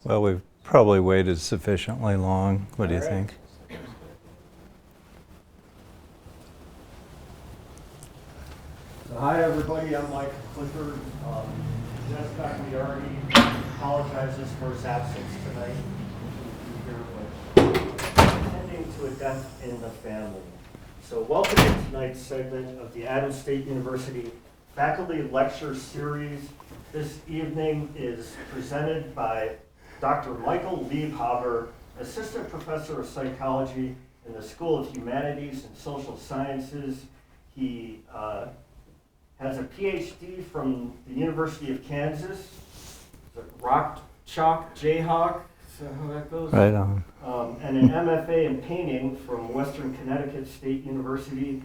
Well, we've probably waited sufficiently long. What do you think? So hi everybody, I'm Mike Clifford. Jessica already apologizes for his absence tonight. Attending to a death in the family. So welcome to tonight's segment of the Adams State University Faculty Lecture Series. This evening is presented by Dr. Michael Liebhaber, Assistant Professor of Psychology in the School of Humanities and Social Sciences. He has a PhD from the University of Kansas, the Rock Chalk Jayhawk, is that how that goes? Right on. And an MFA in painting from Western Connecticut State University.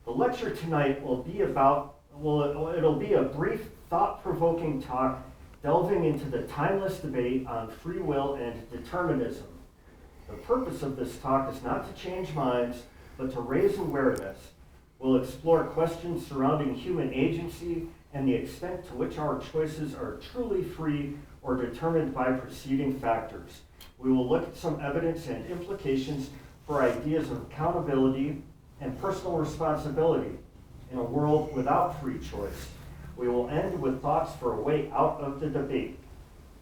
The lecture tonight will be about, it'll be a brief, thought-provoking talk delving into the timeless debate on free will and determinism. The purpose of this talk is not to change minds, but to raise awareness. We'll explore questions surrounding human agency and the extent to which our choices are truly free or determined by preceding factors. We will look at some evidence and implications for ideas of accountability and personal responsibility in a world without free choice. We will end with thoughts for a way out of the debate.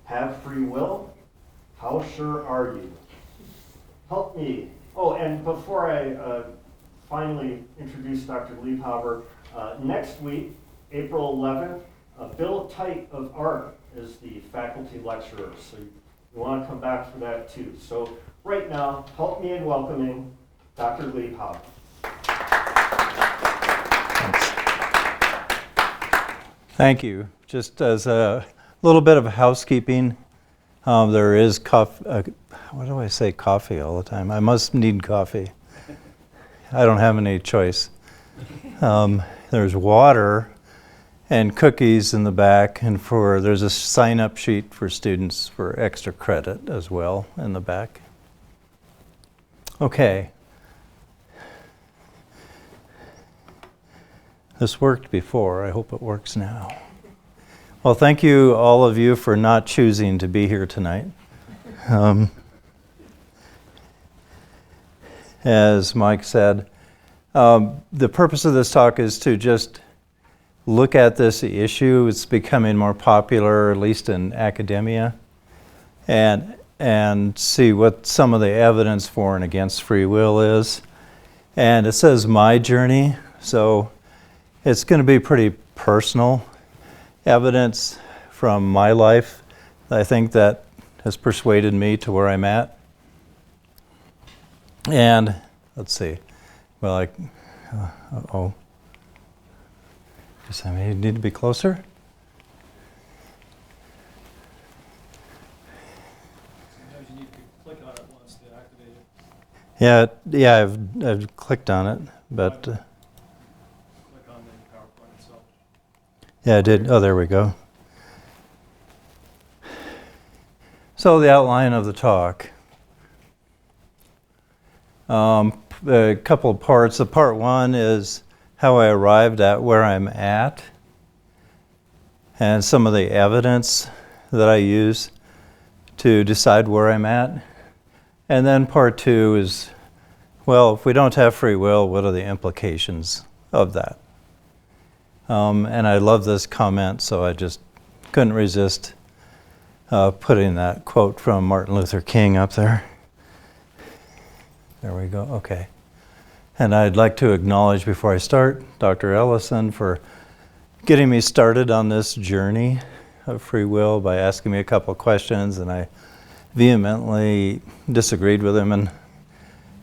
Have free will? How sure are you? Help me. Oh, and before I finally introduce Dr. Liebhaber, next week, April 11th, Bill Tite of Art is the faculty lecturer, so you want to come back for that too. So right now, help me in welcoming Dr. Liebhaber. Thank you. Just as a little bit of housekeeping, there is coffee. What do I say? Coffee all the time. I must need coffee. I don't have any choice. There's water and cookies in the back, and there's a sign-up sheet for students for extra credit as well in the back. Okay. This worked before. I hope it works now. Well, thank you, all of you, for not choosing to be here tonight. As Mike said, the purpose of this talk is to just look at this issue. It's becoming more popular, at least in academia, and see what some of the evidence for and against free will is. And it says my journey, so it's going to be pretty personal evidence from my life, I think, that has persuaded me to where I'm at. And let's see. Well, guess I may need to be closer. Sometimes you need to click on it once to activate it. Yeah, I've clicked on it, but Click on the PowerPoint itself. yeah, I did. Oh, there we go. So the outline of the talk. A couple of parts. The part one is how I arrived at where I'm at and some of the evidence that I use to decide where I'm at. And then part two is, well, if we don't have free will, what are the implications of that? And I love this comment, so I just couldn't resist putting that quote from Martin Luther King up there. There we go, okay. And I'd like to acknowledge before I start Dr. Ellison for getting me started on this journey of free will by asking me a couple of questions, and I vehemently disagreed with him.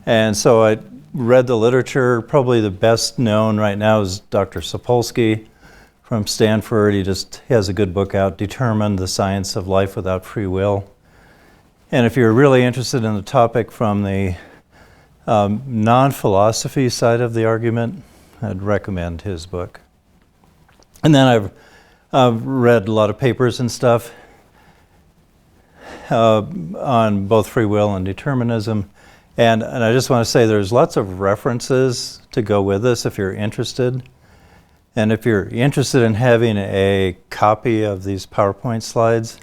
And so I read the literature. Probably the best known right now is Dr. Sapolsky from Stanford. He has a good book out, Determine the Science of Life Without Free Will. And if you're really interested in the topic from the non-philosophy side of the argument, I'd recommend his book. And then I've read a lot of papers and stuff on both free will and determinism. And I just want to say there's lots of references to go with this if you're interested. And if you're interested in having a copy of these PowerPoint slides,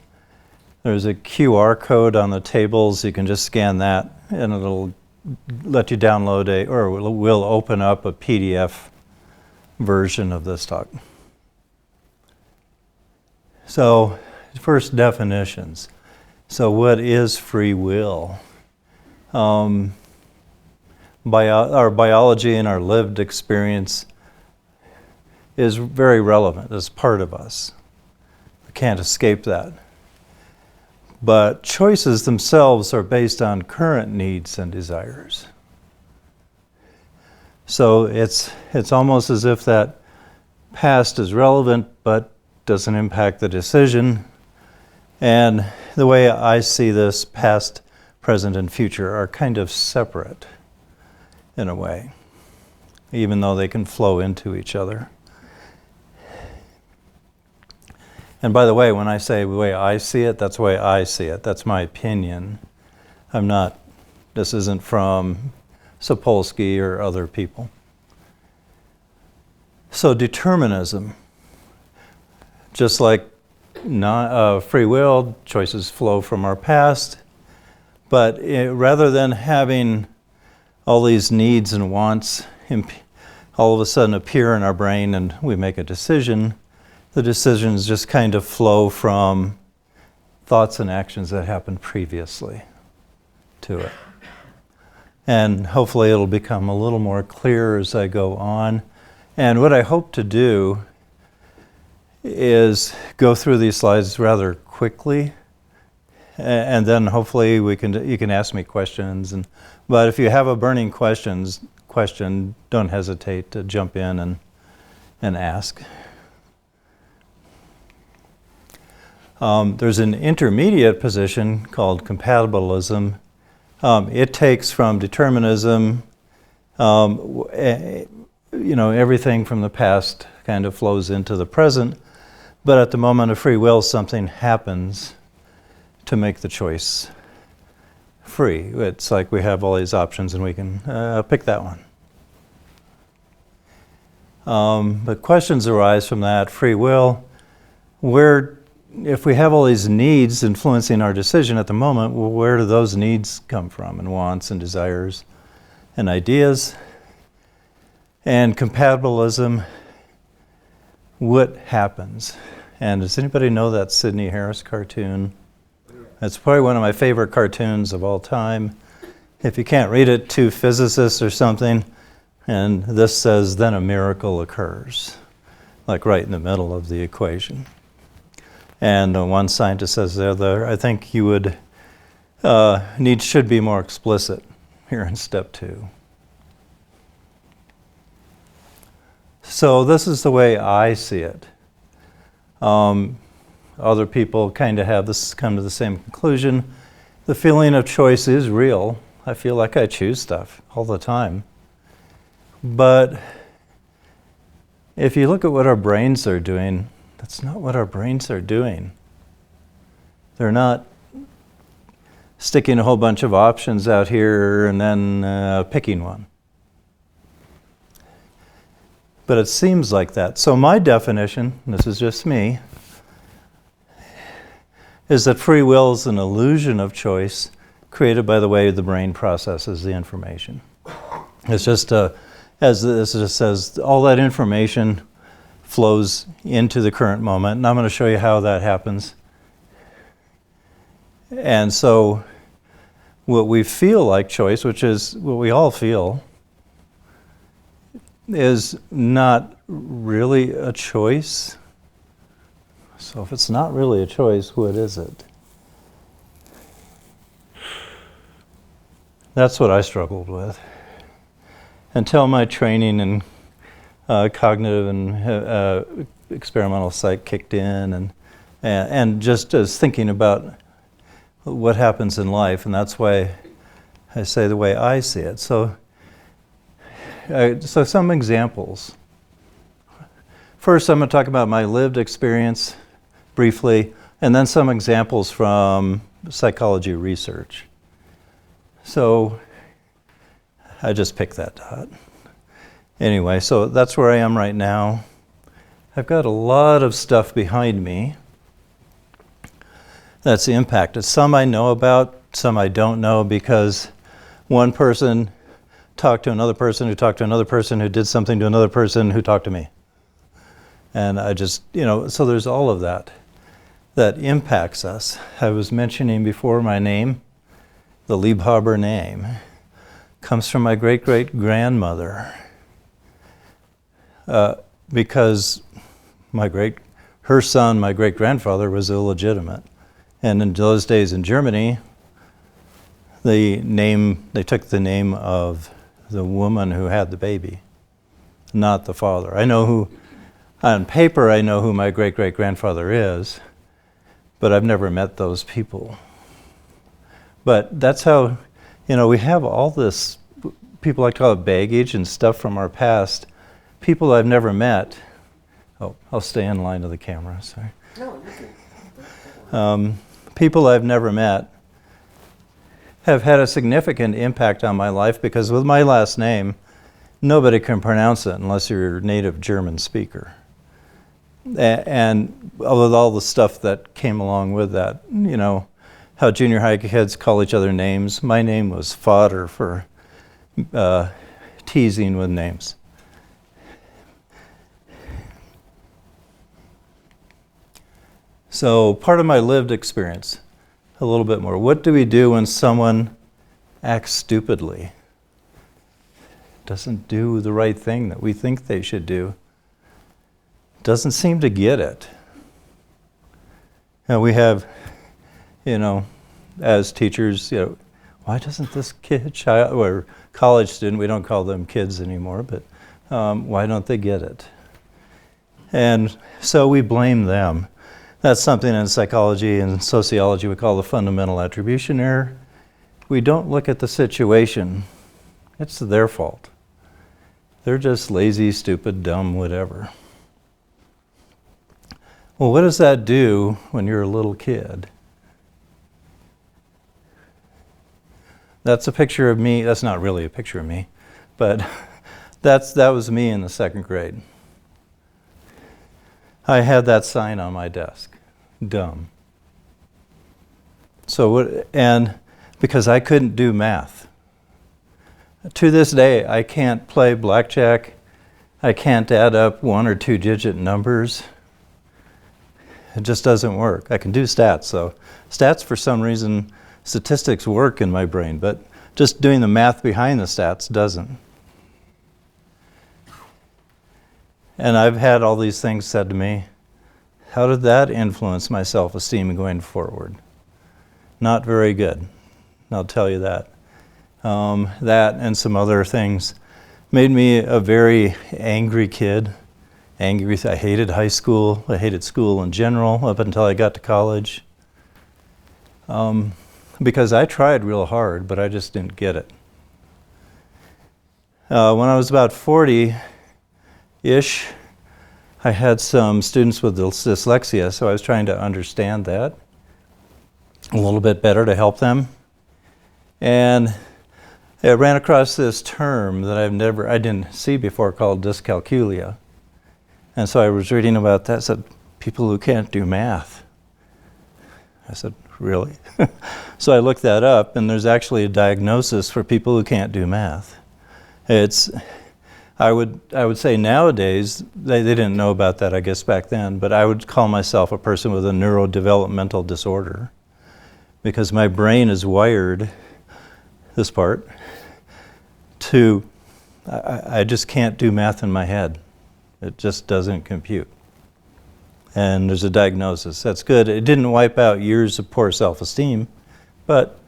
There's a QR code on the tables. You can just scan that, and it'll let you download or will open up a PDF version of this talk. So, first definitions. So, what is free will? Our biology and our lived experience is very relevant as part of us. We can't escape that. But choices themselves are based on current needs and desires. So it's almost as if that past is relevant but doesn't impact the decision. And the way I see this, past, present, and future are kind of separate in a way, even though they can flow into each other. And by the way, when I say the way I see it, that's the way I see it. That's my opinion. This isn't from Sapolsky or other people. So determinism, just like free will, choices flow from our past, but rather than having all these needs and wants all of a sudden appear in our brain and we make a decision, the decisions just kind of flow from thoughts and actions that happened previously to it. And hopefully it'll become a little more clear as I go on. And what I hope to do is go through these slides rather quickly, and then hopefully you can ask me questions. But if you have a burning question, don't hesitate to jump in and ask. There's an intermediate position called compatibilism. It takes from determinism, everything from the past kind of flows into the present, but at the moment of free will, something happens to make the choice free. It's like we have all these options and we can pick that one. But questions arise from that free will. If we have all these needs influencing our decision at the moment, well, where do those needs come from, and wants and desires and ideas? And compatibilism, what happens? And does anybody know that Sidney Harris cartoon? That's probably one of my favorite cartoons of all time. If you can't read it, two physicists or something, and this says, then a miracle occurs, like right in the middle of the equation. And one scientist says the other, I think you would should be more explicit here in step 2. So this is the way I see it. Other people kind of come to the same conclusion. The feeling of choice is real. I feel like I choose stuff all the time. But if you look at what our brains are doing, that's not what our brains are doing. They're not sticking a whole bunch of options out here and then picking one. But it seems like that. So my definition, and this is just me, is that free will is an illusion of choice created by the way the brain processes the information. It's just, as this just says, all that information flows into the current moment, and I'm going to show you how that happens. And so what we feel like choice, which is what we all feel, is not really a choice. So if it's not really a choice, what is it? That's what I struggled with until my training in cognitive and experimental psych kicked in, and just as thinking about what happens in life, and that's why I say the way I see it. So some examples. First, I'm going to talk about my lived experience briefly, and then some examples from psychology research. So I just picked that dot. Anyway, so that's where I am right now. I've got a lot of stuff behind me that's impacted. Some I know about, some I don't know, because one person talked to another person who talked to another person who did something to another person who talked to me. And I just, so there's all of that impacts us. I was mentioning before my name, the Liebhaber name, comes from my great-great-grandmother. Because her son, my great-grandfather, was illegitimate. And in those days in Germany, they took the name of the woman who had the baby, not the father. On paper, I know who my great-great-grandfather is, but I've never met those people. But that's how, we have all this, people like to call it baggage and stuff from our past, people I've never met. Oh, I'll stay in line of the camera, sorry. No, you're good. People I've never met have had a significant impact on my life, because with my last name, nobody can pronounce it unless you're a native German speaker. And with all the stuff that came along with that, how junior high kids call each other names. My name was fodder for teasing with names. So part of my lived experience, a little bit more. What do we do when someone acts stupidly? Doesn't do the right thing that we think they should do? Doesn't seem to get it. And we have, as teachers, why doesn't this child, or college student, we don't call them kids anymore, but why don't they get it? And so we blame them. That's something in psychology and sociology we call the fundamental attribution error. We don't look at the situation. It's their fault. They're just lazy, stupid, dumb, whatever. Well, what does that do when you're a little kid? That's a picture of me. That's not really a picture of me, but that was me in the second grade. I had that sign on my desk. Dumb. And because I couldn't do math. To this day, I can't play blackjack. I can't add up 1 or 2 digit numbers. It just doesn't work. I can do stats, so stats, for some reason, statistics work in my brain, but just doing the math behind the stats doesn't. And I've had all these things said to me. How did that influence my self-esteem going forward? Not very good. I'll tell you that. That and some other things made me a very angry kid. I hated high school. I hated school in general up until I got to college. Because I tried real hard, but I just didn't get it. When I was about 40-ish, I had some students with dyslexia, so I was trying to understand that a little bit better to help them. And I ran across this term that I didn't see before, called dyscalculia. And so I was reading about that. It said, people who can't do math. I said, really? So I looked that up, and there's actually a diagnosis for people who can't do math. I would say nowadays, they didn't know about that, I guess, back then, but I would call myself a person with a neurodevelopmental disorder, because my brain is wired, this part, I just can't do math in my head. It just doesn't compute. And there's a diagnosis. That's good. It didn't wipe out years of poor self-esteem, but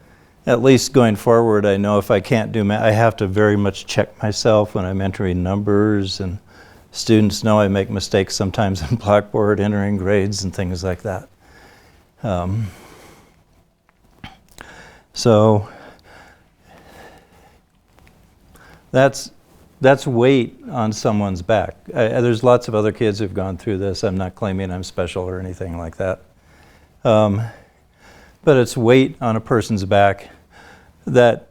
at least going forward, I know if I can't do math, I have to very much check myself when I'm entering numbers, and students know I make mistakes sometimes in Blackboard, entering grades and things like that. So that's weight on someone's back. There's lots of other kids who've gone through this. I'm not claiming I'm special or anything like that. But it's weight on a person's back that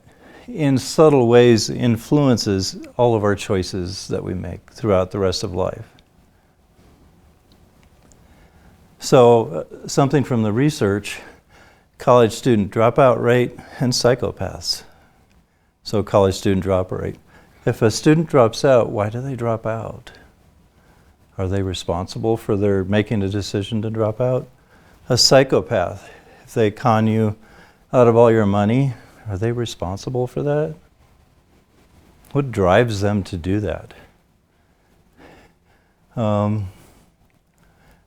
in subtle ways influences all of our choices that we make throughout the rest of life. So something from the research college student dropout rate, and psychopaths. So college student dropout rate. If a student drops out, why do they drop out? Are they responsible for their making a decision to drop out? A psychopath, if they con you out of all your money, are they responsible for that? What drives them to do that?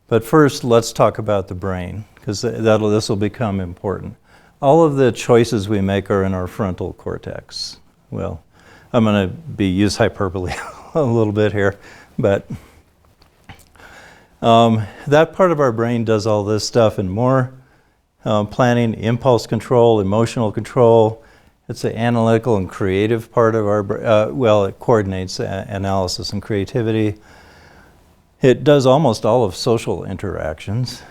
But first, let's talk about the brain, because this will become important. All of the choices we make are in our frontal cortex. Well, I'm going to use hyperbole a little bit here, but that part of our brain does all this stuff and more. Planning, impulse control, emotional control. It's the analytical and creative part of our brain. It coordinates analysis and creativity. It does almost all of social interactions.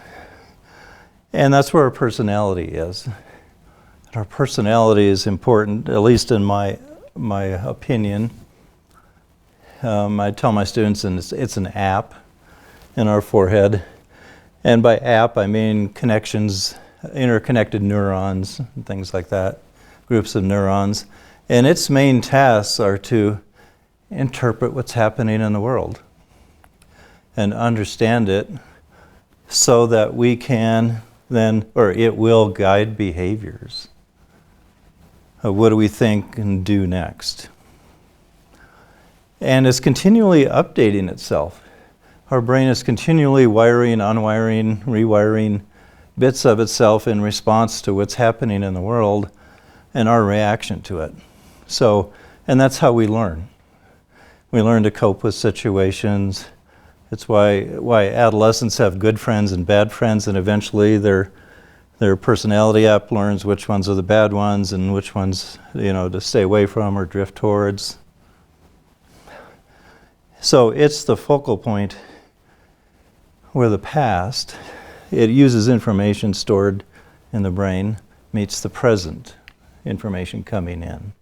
And that's where our personality is. And our personality is important, at least in my opinion. I tell my students it's an app in our forehead. And by app, I mean connections, interconnected neurons, and things like that, groups of neurons. And its main tasks are to interpret what's happening in the world and understand it so that we can it will guide behaviors. What do we think and do next? And it's continually updating itself. Our brain is continually wiring, unwiring, rewiring bits of itself in response to what's happening in the world and our reaction to it. And that's how we learn. We learn to cope with situations. It's why adolescents have good friends and bad friends, and eventually their personality app learns which ones are the bad ones and which ones, to stay away from or drift towards. So it's the focal point where the past, it uses information stored in the brain, meets the present information coming in.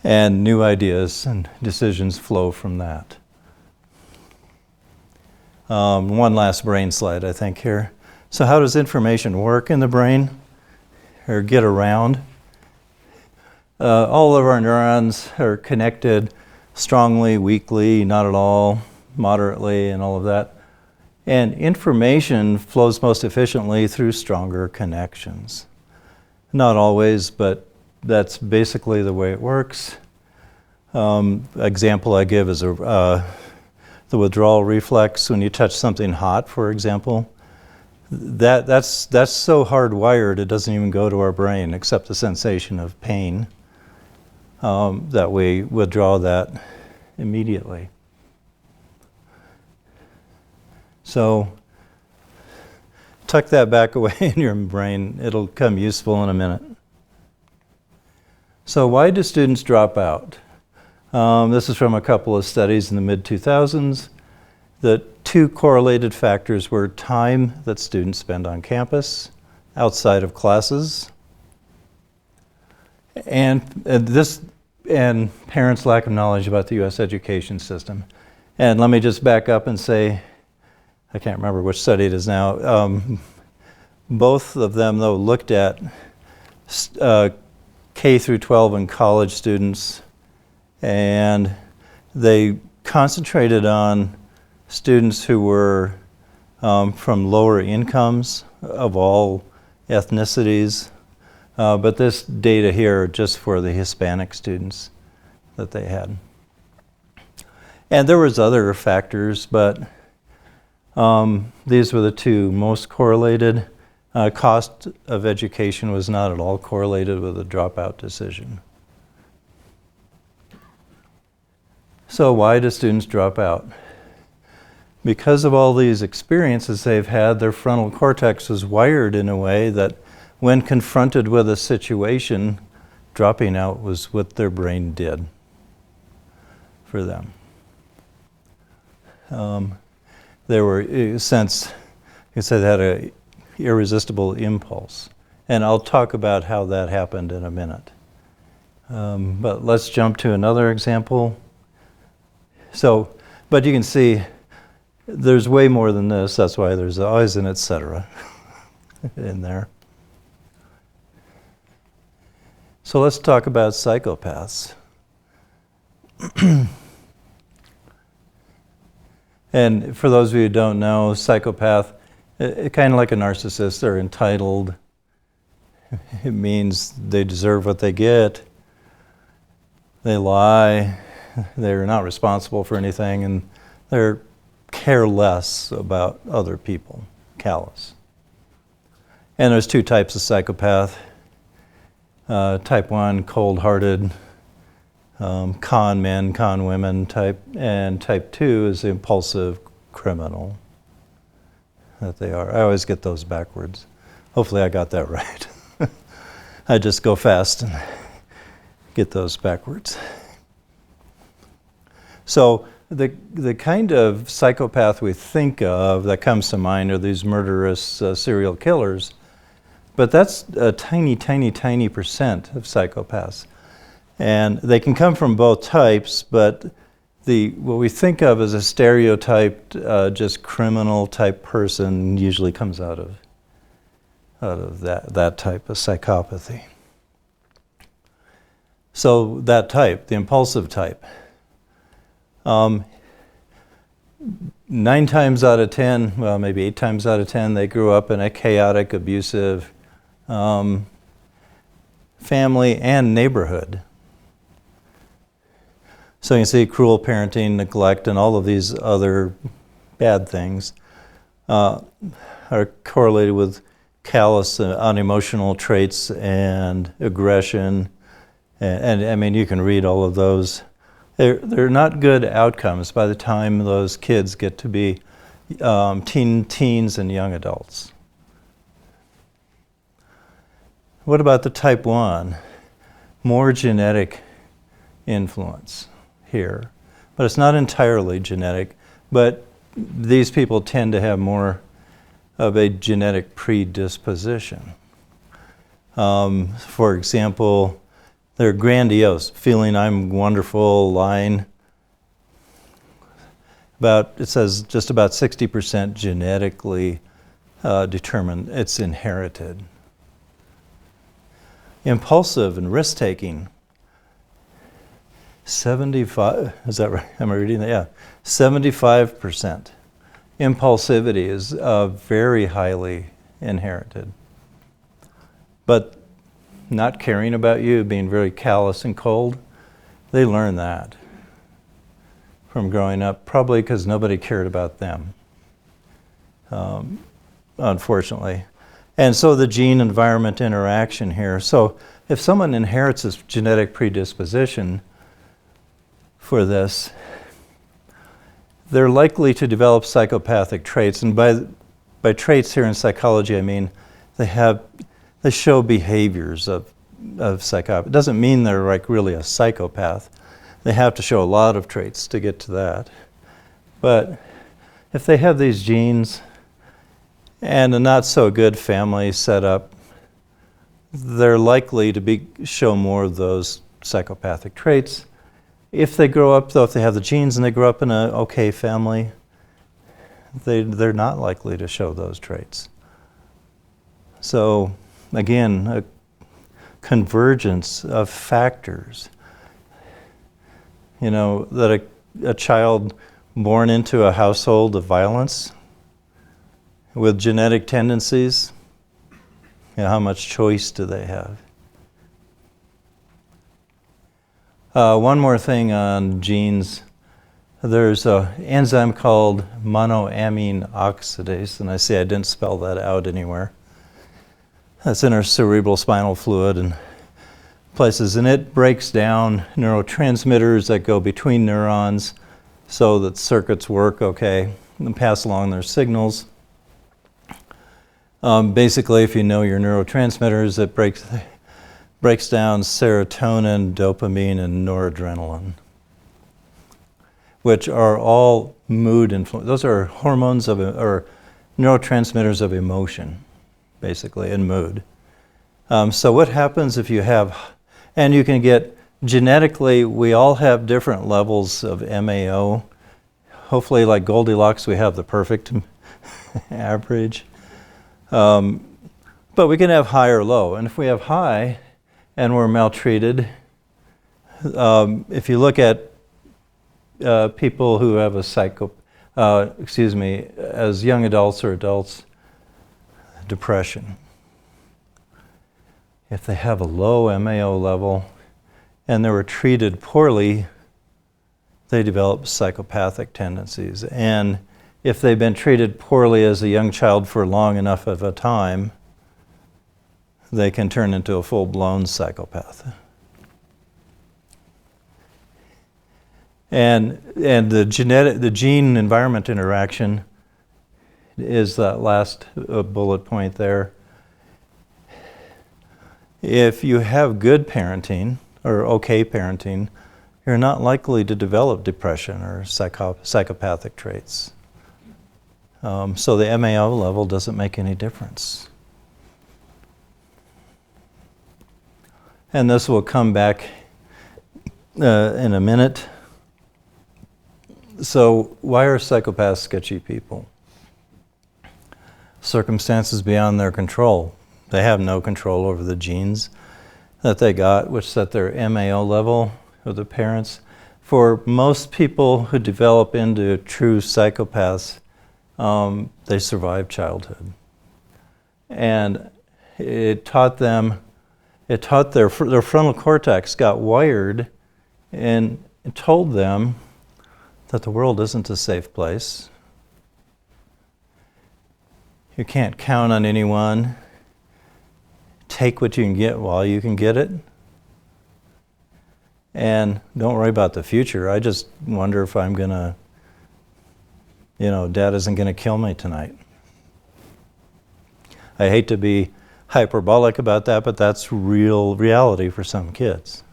And new ideas and decisions flow from that. One last brain slide, I think, here. So how does information work in the brain or get around? All of our neurons are connected strongly, weakly, not at all, moderately, and all of that. And information flows most efficiently through stronger connections. Not always, but that's basically the way it works. Example I give is the withdrawal reflex. When you touch something hot, for example, that's so hardwired it doesn't even go to our brain except the sensation of pain, that we withdraw that immediately. So tuck that back away in your brain. It'll come useful in a minute. So why do students drop out? This is from a couple of studies in the mid-2000s. The two correlated factors were time that students spend on campus, outside of classes, and parents' lack of knowledge about the U.S. education system. And let me just back up and say, I can't remember which study it is now. Both of them, though, looked at K through 12 and college students, and they concentrated on students who were from lower incomes of all ethnicities. But this data here just for the Hispanic students that they had. And there was other factors, but these were the two most correlated. Cost of education was not at all correlated with a dropout decision. So why do students drop out? Because of all these experiences they've had, their frontal cortex is wired in a way that when confronted with a situation, dropping out was what their brain did for them. They were, since you said, they had an irresistible impulse. And I'll talk about how that happened in a minute. But let's jump to another example. So, but you can see there's way more than this. That's why there's always an etc. in there. So let's talk about psychopaths. And for those of you who don't know, psychopath, kind of like a narcissist, they're entitled. It means they deserve what they get. They lie. They're not responsible for anything, and they're careless about other people, callous. And there's two types of psychopath. Type 1, cold-hearted, con men, con women type, and type 2 is the impulsive criminal that they are. I always get those backwards. Hopefully I got that right. I just go fast and get those backwards. So the kind of psychopath we think of that comes to mind are these murderous serial killers, but that's a tiny, tiny, tiny percent of psychopaths. And they can come from both types, but what we think of as a stereotyped, just criminal type person usually comes out of that type of psychopathy. So that type, the impulsive type, 9 times out of 10, well, maybe 8 times out of 10, they grew up in a chaotic, abusive family and neighborhood. So you can see cruel parenting, neglect, and all of these other bad things are correlated with callous, unemotional traits and aggression. And I mean, you can read all of those. They're not good outcomes by the time those kids get to be teens and young adults. What about the type 1? More genetic influence here. But it's not entirely genetic, but these people tend to have more of a genetic predisposition. For example, they're grandiose, feeling I'm wonderful, lying. It says just about 60% genetically determined, it's inherited. Impulsive and risk-taking, 75, is that right? Am I reading that? Yeah, 75%. Impulsivity is very highly inherited. But not caring about you, being very callous and cold, they learn that from growing up, probably because nobody cared about them, unfortunately. And so the gene-environment interaction here. So if someone inherits this genetic predisposition for this, they're likely to develop psychopathic traits. And by traits here in psychology, I mean they show behaviors of psychopath. It doesn't mean they're like really a psychopath. They have to show a lot of traits to get to that. But if they have these genes and a not so good family setup, they're likely to show more of those psychopathic traits. If they grow up, though, if they have the genes and they grow up in an okay family, they're not likely to show those traits. So, again, a convergence of factors. You know, that a child born into a household of violence with genetic tendencies, you know, how much choice do they have? One more thing on genes. There's an enzyme called monoamine oxidase, and I say I didn't spell that out anywhere. That's in our cerebral spinal fluid and places, and it breaks down neurotransmitters that go between neurons so that circuits work okay and pass along their signals. Basically, if you know your neurotransmitters, it breaks down serotonin, dopamine, and noradrenaline, which are all mood influence. Those are hormones or neurotransmitters of emotion, basically, and mood. So what happens if you have, and you can get, genetically, we all have different levels of MAO. Hopefully, like Goldilocks, we have the perfect average. But we can have high or low. And if we have high and we're maltreated, if you look at people who have a as young adults or adults, depression. If they have a low MAO level and they were treated poorly, they develop psychopathic tendencies. And if they've been treated poorly as a young child for long enough of a time, they can turn into a full-blown psychopath. And the gene environment interaction is that last bullet point there. If you have good parenting or okay parenting, you're not likely to develop depression or psychopathic traits. So the MAO level doesn't make any difference. And this will come back in a minute. So why are psychopaths sketchy people? Circumstances beyond their control. They have no control over the genes that they got, which set their MAO level of the parents. For most people who develop into true psychopaths, they survive childhood. And it taught their frontal cortex got wired and it told them that the world isn't a safe place. You can't count on anyone. Take what you can get while you can get it. And don't worry about the future. I just wonder if I'm going to, Dad isn't going to kill me tonight. I hate to be hyperbolic about that, but that's reality for some kids.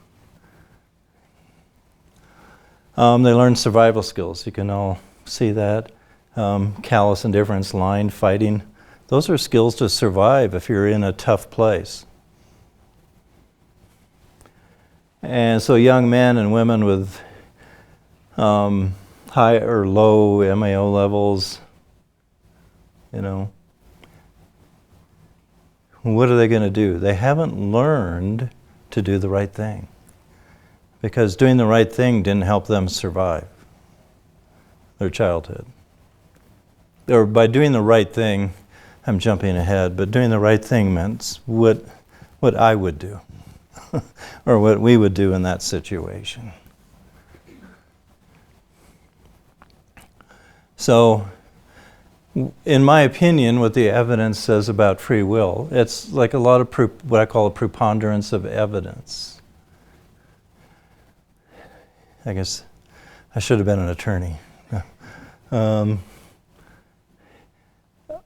They learn survival skills. You can all see that. Callous indifference, line, fighting. Those are skills to survive if you're in a tough place. And so young men and women with high or low MAO levels, what are they going to do? They haven't learned to do the right thing. Because doing the right thing didn't help them survive their childhood. Or by doing the right thing, I'm jumping ahead, but doing the right thing meant what I would do, or what we would do in that situation. So, in my opinion, what the evidence says about free will, it's like a lot of what I call a preponderance of evidence. I guess I should have been an attorney.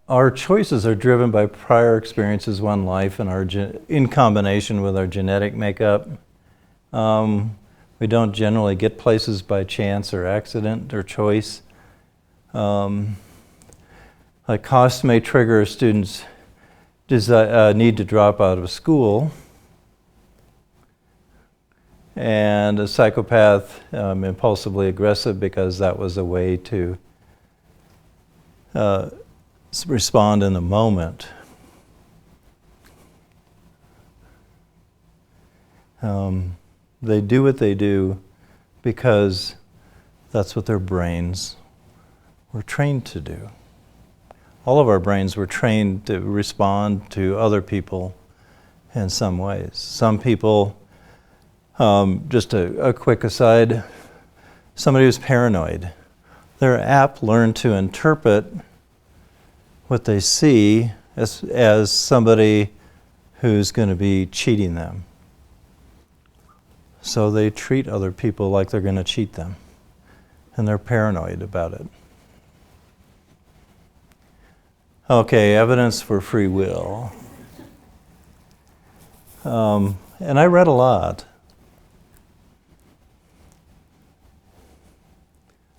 Our choices are driven by prior experiences, one life, and in combination with our genetic makeup. We don't generally get places by chance or accident or choice. Like cost may trigger a student's need to drop out of school. And a psychopath, impulsively aggressive because that was a way to respond in the moment. They do what they do because that's what their brains were trained to do. All of our brains were trained to respond to other people in some ways. Some people, just a quick aside, somebody who's paranoid, they're apt learn to interpret what they see as somebody who's going to be cheating them. So they treat other people like they're going to cheat them, and they're paranoid about it. Okay, evidence for free will. And I read a lot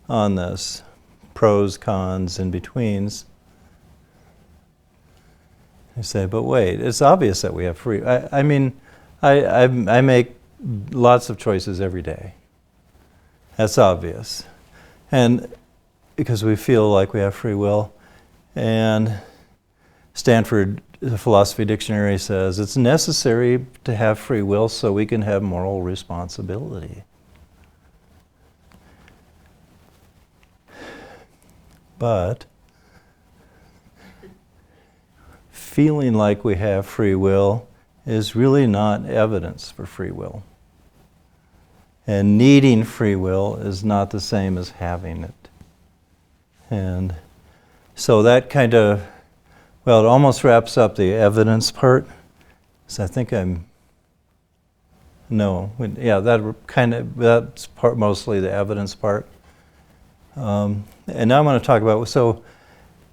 on this, pros, cons, in-betweens. I say, but wait, it's obvious that we have free. I make lots of choices every day. That's obvious. And because we feel like we have free will. And Stanford the philosophy dictionary says it's necessary to have free will so we can have moral responsibility. But feeling like we have free will is really not evidence for free will. And needing free will is not the same as having it. And so that kind of, well, it almost wraps up the evidence part. So I think that's part, mostly the evidence part. And now I'm going to talk about, so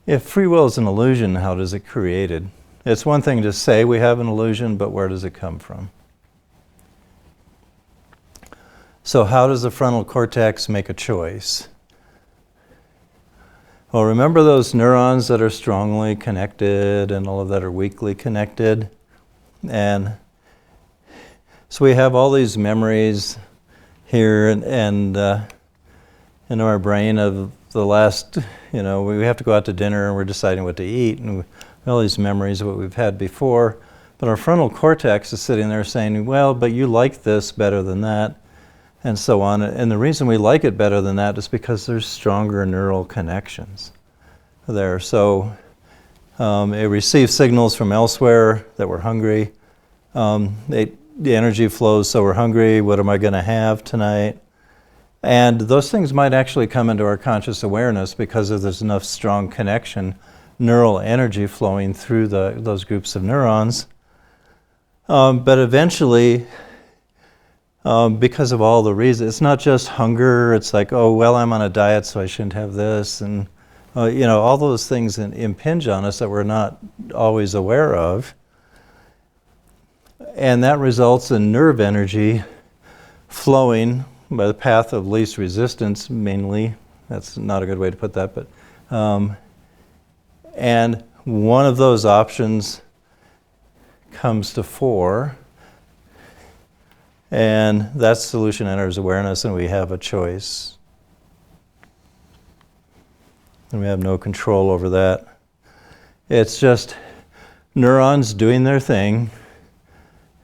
if free will is an illusion, how does it created? It's one thing to say we have an illusion, but where does it come from? So how does the frontal cortex make a choice? Well, remember those neurons that are strongly connected and all of that are weakly connected? And so we have all these memories here and in our brain of the last, we have to go out to dinner and we're deciding what to eat, and all these memories of what we've had before. But our frontal cortex is sitting there saying, well, but you like this better than that, and so on. And the reason we like it better than that is because there's stronger neural connections there. So it receives signals from elsewhere that we're hungry. The energy flows, so we're hungry. What am I going to have tonight? And those things might actually come into our conscious awareness because there's enough strong connection, neural energy flowing through those groups of neurons. But eventually, because of all the reasons, it's not just hunger. It's like, oh, well, I'm on a diet, so I shouldn't have this. And, all those things impinge on us that we're not always aware of. And that results in nerve energy flowing by the path of least resistance, mainly. That's not a good way to put that, but and one of those options comes to fore, and that solution enters awareness, and we have a choice. And we have no control over that. It's just neurons doing their thing,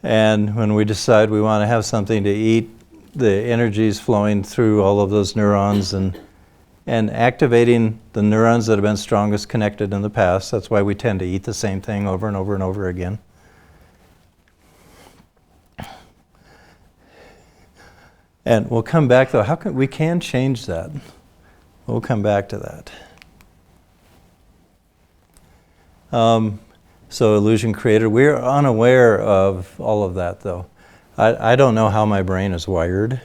and when we decide we want to have something to eat, the energy is flowing through all of those neurons and activating the neurons that have been strongest connected in the past. That's why we tend to eat the same thing over and over and over again. And we'll come back, though. We can change that. We'll come back to that. So illusion created. We're unaware of all of that, though. I don't know how my brain is wired.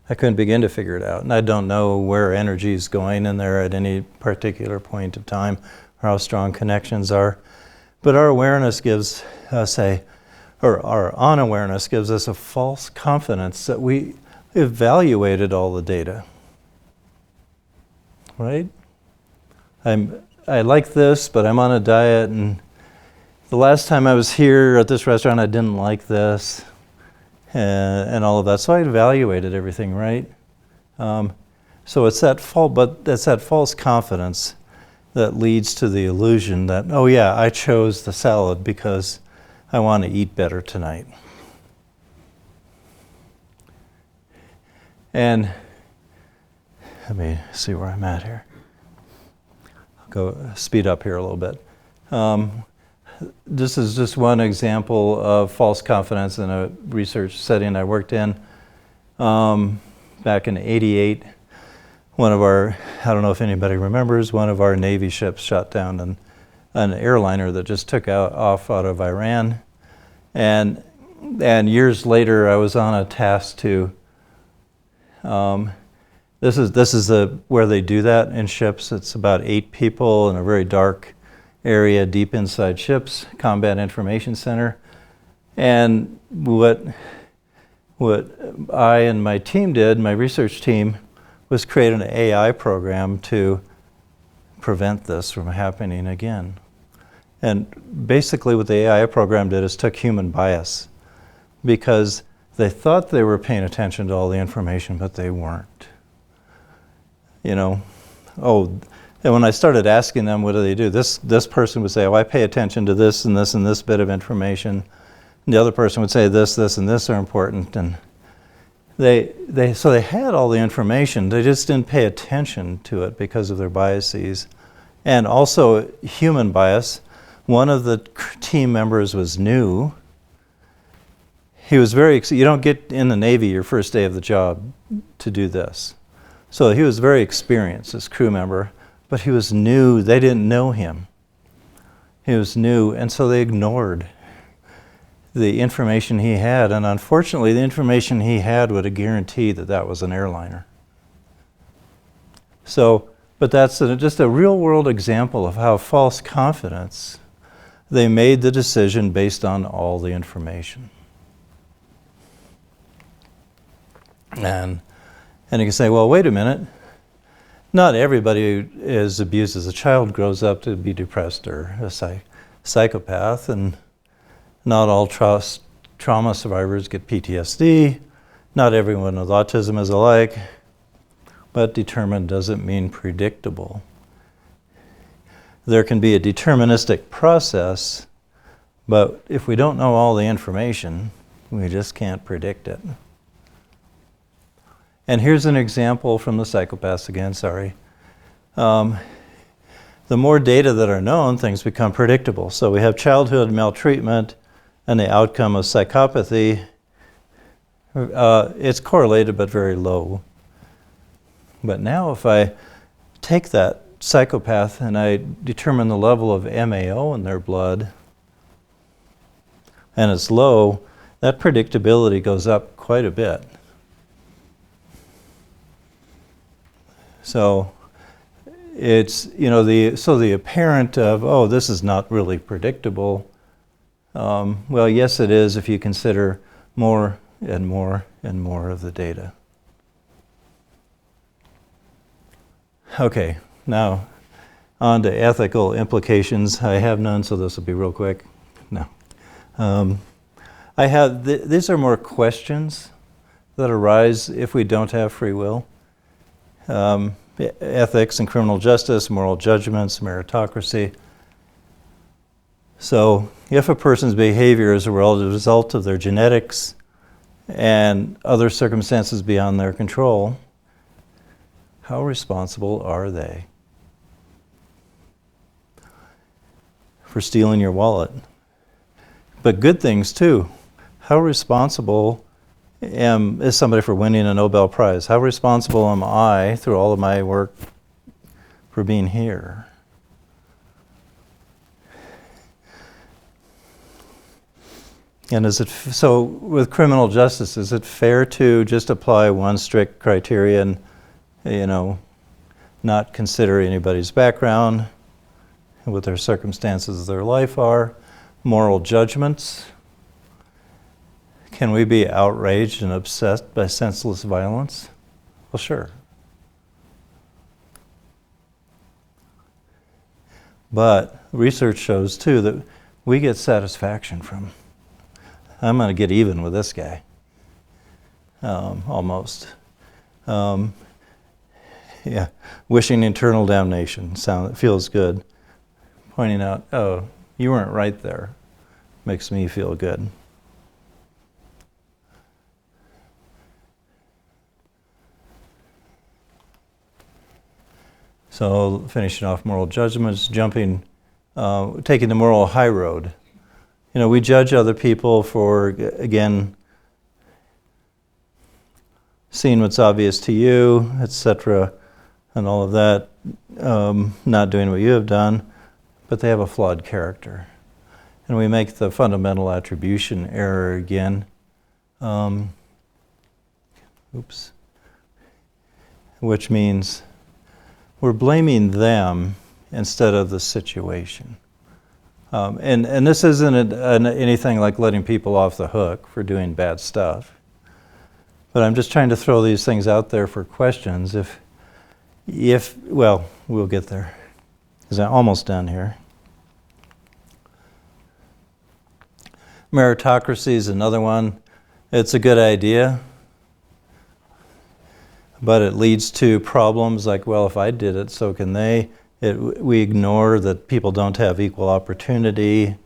I couldn't begin to figure it out. And I don't know where energy is going in there at any particular point of time or how strong connections are. But our awareness gives us our unawareness gives us a false confidence that we evaluated all the data. Right? I like this, but I'm on a diet, and the last time I was here at this restaurant, I didn't like this, and all of that. So I evaluated everything, right? So it's that false confidence that leads to the illusion that, oh yeah, I chose the salad because I want to eat better tonight. And let me see where I'm at here. I'll go speed up here a little bit. This is just one example of false confidence in a research setting I worked in. Back in '88, I don't know if anybody remembers, one of our Navy ships shot down an airliner that just took off out of Iran. And years later, I was on a task to, this is where they do that in ships. It's about 8 people in a very dark area deep inside ships, Combat Information Center. And what I and my team did, my research team, was create an AI program to prevent this from happening again. And basically what the AI program did is took human bias, because they thought they were paying attention to all the information, but they weren't. And when I started asking them, what do they do? This person would say, oh, I pay attention to this and this and this bit of information. And the other person would say this and this are important. And so they had all the information. They just didn't pay attention to it because of their biases. And also human bias. One of the team members was new. He was you don't get in the Navy your first day of the job to do this. So he was very experienced, this crew member, but he was new. They didn't know him. He was new, and so they ignored the information he had. And unfortunately, the information he had would have guaranteed that that was an airliner. So, but that's just a real-world example of how false confidence, they made the decision based on all the information. And you can say, well, wait a minute. Not everybody who is abused as a child grows up to be depressed or a psychopath, and not all trauma survivors get PTSD. Not everyone with autism is alike. But determined doesn't mean predictable. There can be a deterministic process, but if we don't know all the information, we just can't predict it. And here's an example from the psychopaths again, sorry. The more data that are known, things become predictable. So we have childhood maltreatment and the outcome of psychopathy. It's correlated but very low. But now if I take that psychopath and I determine the level of MAO in their blood, and it's low, that predictability goes up quite a bit. So it's, the apparent of, oh, this is not really predictable. Well, yes, it is if you consider more and more and more of the data. Okay, now on to ethical implications. I have none, so this will be real quick. No. These are more questions that arise if we don't have free will. Ethics and criminal justice, moral judgments, meritocracy. So if a person's behavior is a result of their genetics and other circumstances beyond their control, how responsible are they for stealing your wallet? But good things too. How responsible is somebody for winning a Nobel Prize? How responsible am I through all of my work for being here? And so with criminal justice, is it fair to just apply one strict criterion, not consider anybody's background, what their circumstances of their life are, moral judgments? Can we be outraged and obsessed by senseless violence? Well, sure. But research shows, too, that we get satisfaction from, I'm going to get even with this guy. Almost. Yeah, wishing eternal damnation. It feels good. Pointing out, oh, you weren't right there. Makes me feel good. So finishing off moral judgments, taking the moral high road. We judge other people for, again, seeing what's obvious to you, etc., and all of that, not doing what you have done, but they have a flawed character. And we make the fundamental attribution error again. Which means we're blaming them instead of the situation. And this isn't anything like letting people off the hook for doing bad stuff. But I'm just trying to throw these things out there for questions. Well, we'll get there, because I'm almost done here. Meritocracy is another one. It's a good idea, but it leads to problems like, well, if I did it, so can they. We ignore that people don't have equal opportunity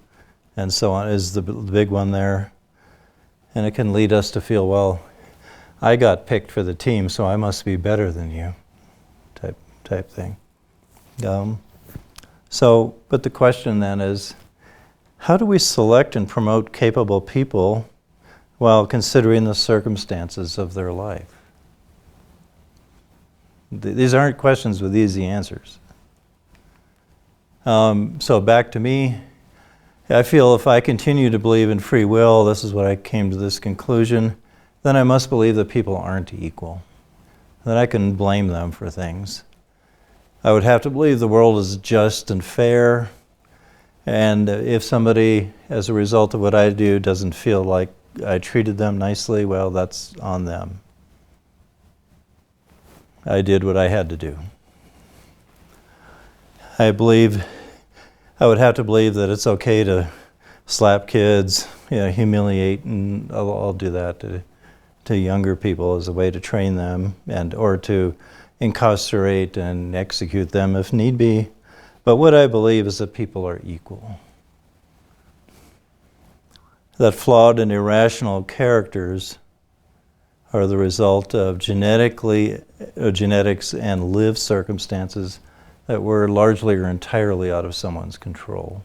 and so on is the big one there. And it can lead us to feel, well, I got picked for the team, so I must be better than you, type thing. But the question then is, how do we select and promote capable people while considering the circumstances of their life? These aren't questions with easy answers. So back to me, I feel if I continue to believe in free will, this is what I came to this conclusion, then I must believe that people aren't equal, that I can blame them for things. I would have to believe the world is just and fair, and if somebody, as a result of what I do, doesn't feel like I treated them nicely, well, that's on them. I did what I had to do. I would have to believe that it's okay to slap kids, humiliate, and I'll do that to younger people as a way to train them or to incarcerate and execute them if need be. But what I believe is that people are equal. That flawed and irrational characters are the result of genetics and lived circumstances that were largely or entirely out of someone's control.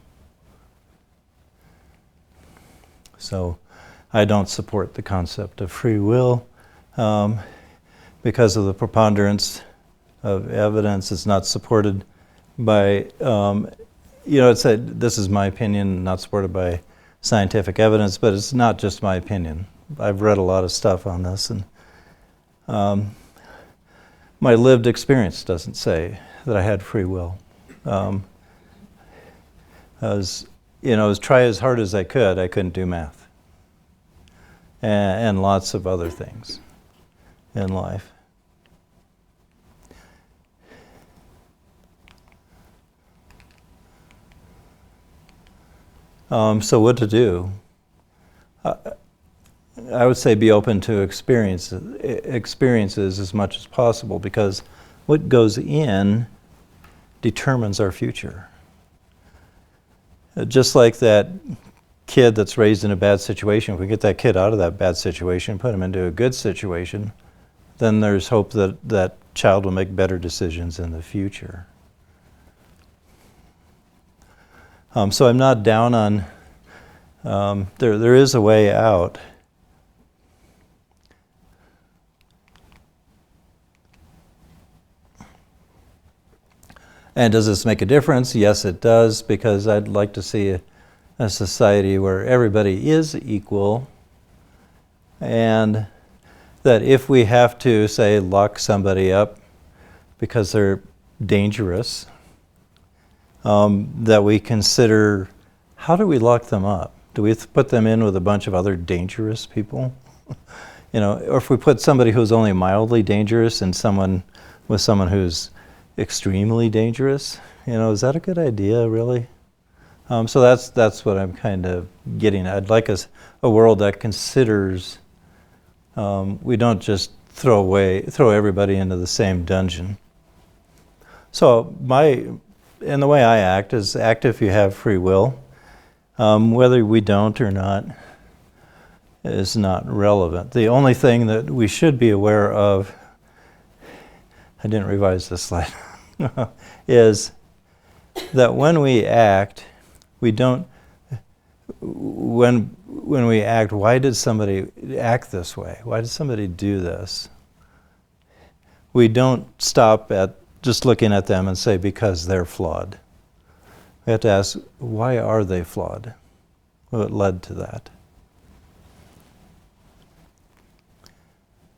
So I don't support the concept of free will because of the preponderance of evidence. It's not supported by, this is my opinion, not supported by scientific evidence, but it's not just my opinion. I've read a lot of stuff on this, and my lived experience doesn't say that I had free will. As try as hard as I couldn't do math, and lots of other things in life. So what to do? I would say be open to experiences as much as possible, because what goes in determines our future. Just like that kid that's raised in a bad situation, if we get that kid out of that bad situation, put him into a good situation, then there's hope that that child will make better decisions in the future. So I'm not down on, there is a way out. And does this make a difference? Yes, it does, because I'd like to see a society where everybody is equal, and that if we have to, say, lock somebody up because they're dangerous, that we consider, how do we lock them up? Do we put them in with a bunch of other dangerous people? Or if we put somebody who's only mildly dangerous and someone who's extremely dangerous, is that a good idea, really? So that's what I'm kind of getting at. I'd like a world that considers, we don't just throw everybody into the same dungeon. So the way I act is act if you have free will. Whether we don't or not is not relevant. The only thing that we should be aware of, I didn't revise this slide, is that when we act, we don't, when we act, why did somebody act this way? Why did somebody do this? We don't stop at just looking at them and say, because they're flawed. We have to ask, why are they flawed? What led to that?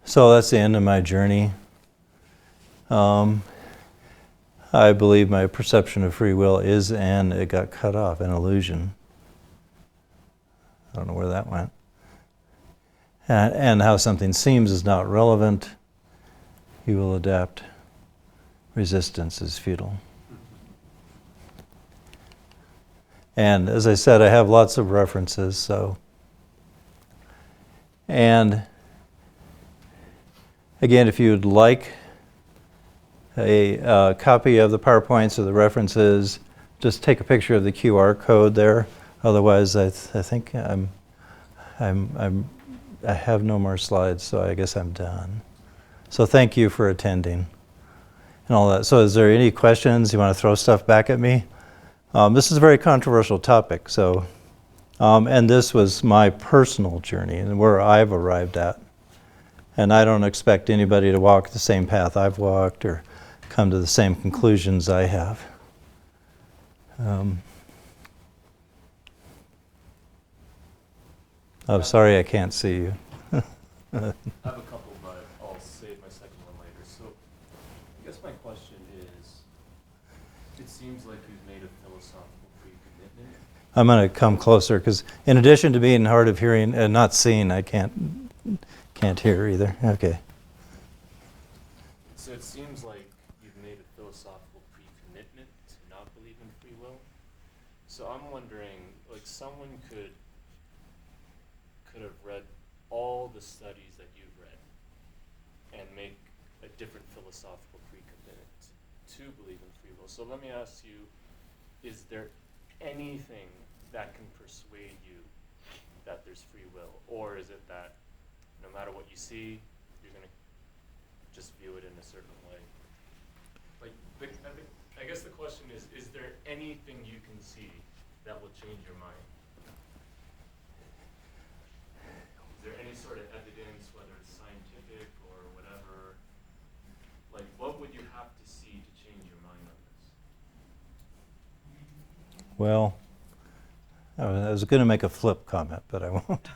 So that's the end of my journey. I believe my perception of free will is, and it got cut off, an illusion. I don't know where that went. And how something seems is not relevant, you will adapt. Resistance is futile. And as I said, I have lots of references, so. And again, if you'd like a copy of the PowerPoints or the references. Just take a picture of the QR code there. Otherwise, I think I have no more slides, so I guess I'm done. So thank you for attending and all that. So is there any questions? You want to throw stuff back at me? This is a very controversial topic. So, and this was my personal journey and where I've arrived at. And I don't expect anybody to walk the same path I've walked or come to the same conclusions I have. I'm sorry I can't see you. I have a couple, but I'll save my second one later. So I guess my question is, it seems like you've made a philosophical pre-commitment. I'm going to come closer because in addition to being hard of hearing and not seeing, I can't hear either. Okay. So it seems like you've made a philosophical pre-commitment to not believe in free will. So I'm wondering, like, someone could have read all the studies that you've read and make a different philosophical pre-commitment to believe in free will. So let me ask you, is there anything that can persuade you that there's free will? Or is it that no matter what you see, you're going to just view it in a certain way? Like, I guess the question is there anything you can see that will change your mind? Is there any sort of evidence, whether it's scientific or whatever? Like, what would you have to see to change your mind on this? Well, I was going to make a flip comment, but I won't.